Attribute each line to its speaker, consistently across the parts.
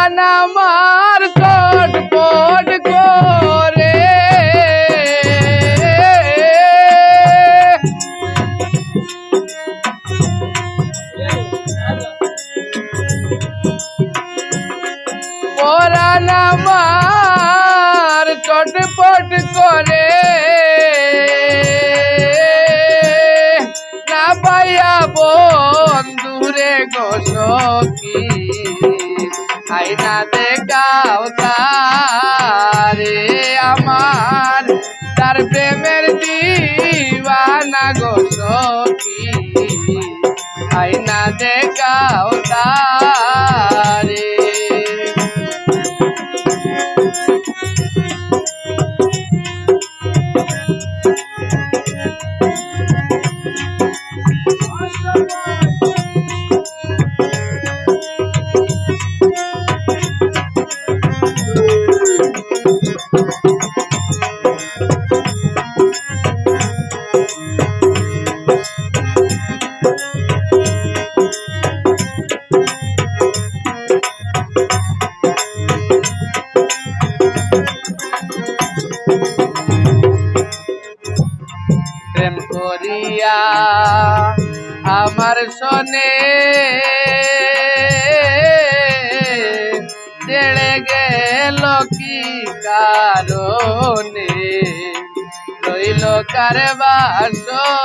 Speaker 1: পরাণ আমার চটপট করে পরাণ আমার চটপট করে না পাইয়া বন্ধুরে গো সখী আইনা দেখাও তারে আমার তার প্রেমের দিওয়ানা গো সখী আইনা দেখাও তারে প্রেম করিয়া আমার সনে ছেড়ে গেল কি কারণে রইল কার বাসরে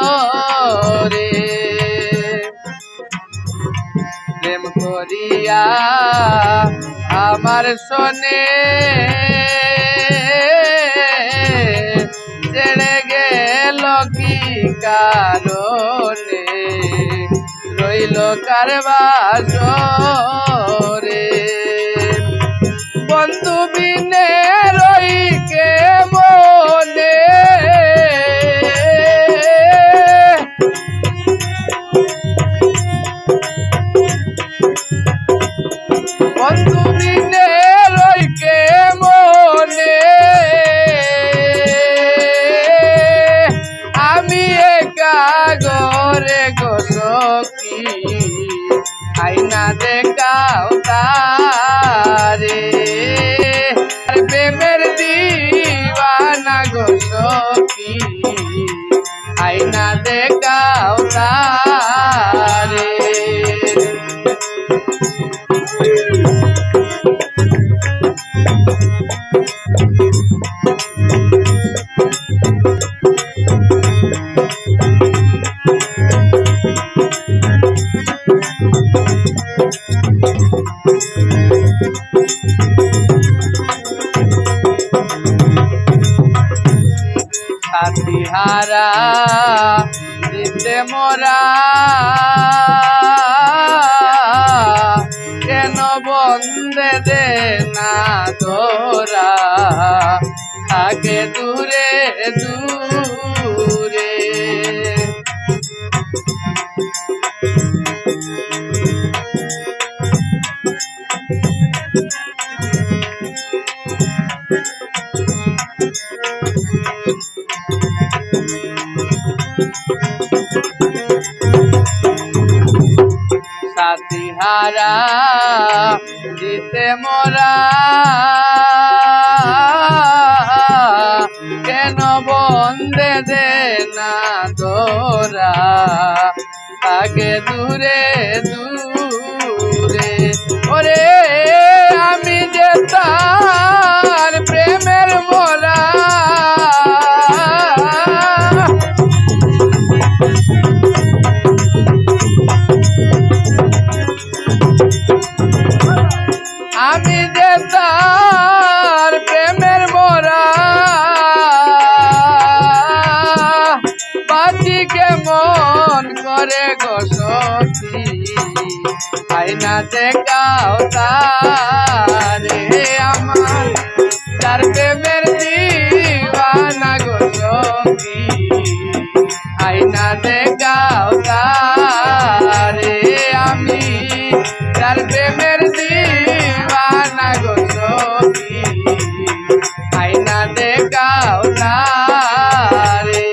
Speaker 1: প্রেম করিয়া আমার সনে ছেড়ে গেল কি কারণে রইল কার বাসরে বন্ধু বিনে রই কে মনে বন্ধু বিনে রই কে মনে আমি একা গরে গো সখী আইনা দেখাও তারে প্রেমের দিওয়ানা গো সখী আইনা দেখাও তারে সাথীহারা দিতে মোরা কেন বন্দে দে না তোরা থাকে দূরে দূরে সাথীহারা দিতে মোরা কেন বন্দে দে না তোরা আগে দূরে দূরে ওরে আমি যে তার প্রেমের মোরা আমি যে তার প্রেমের মোরা বাঁচি কেমন করে গো সখী আইনা দেখাও তারে আমার তার প্রেমের দিওয়ানা গো সখী আইনা দেখাও তারে আমি তার প্রেমের দিওয়ানা গো সখী আইনা দেখাও তারে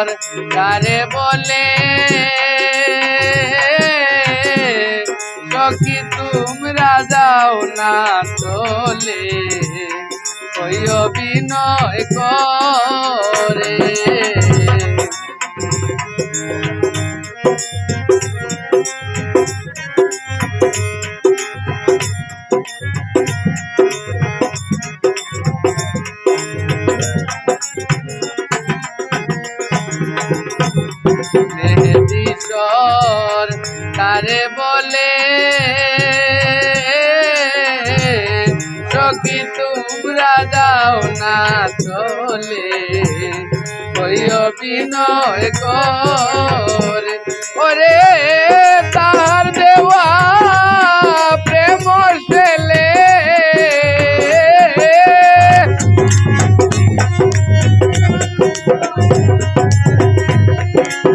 Speaker 1: দিশর তারে বলে সখী তোমরা যাও না চলে ওই অভিনয় করে দিশর তারে বলে সখী তোমরা যাও না চলে ওই অভিনয় করে ওরে তার দেওয়া প্রেম ছেলে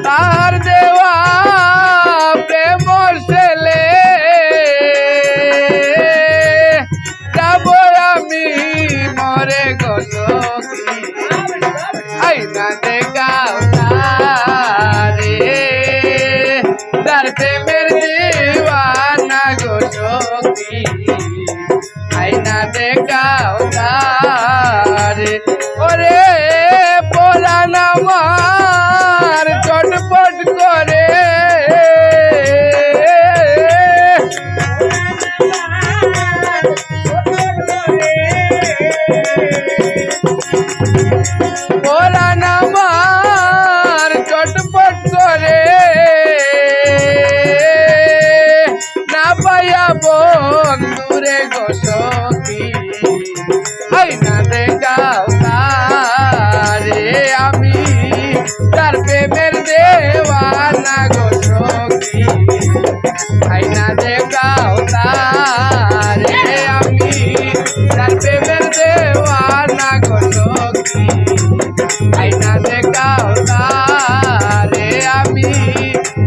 Speaker 1: তার দেওয়া প্রেম ছেলে যাব আমি মরে গো সখী আইনা দেখাও তারে তার প্রেমের দিওয়ানা গো সখী আইনা দেখাও তারে ওরে পরাণ আমার চটপট করে পরাণ আমার চটপট করে না পাইয়া বন্ধুরে গো সখী আইনা দেখাও তারে আমি তার প্রেমের দেওয়ানা গো সখী আইনা দেখাও তারে আমি তার প্রেমের দেওয়ানা গো সখী আইনা দেখাও তারে আমি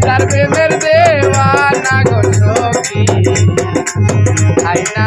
Speaker 1: তার প্রেমের দেওয়ানা গো সখী আইনা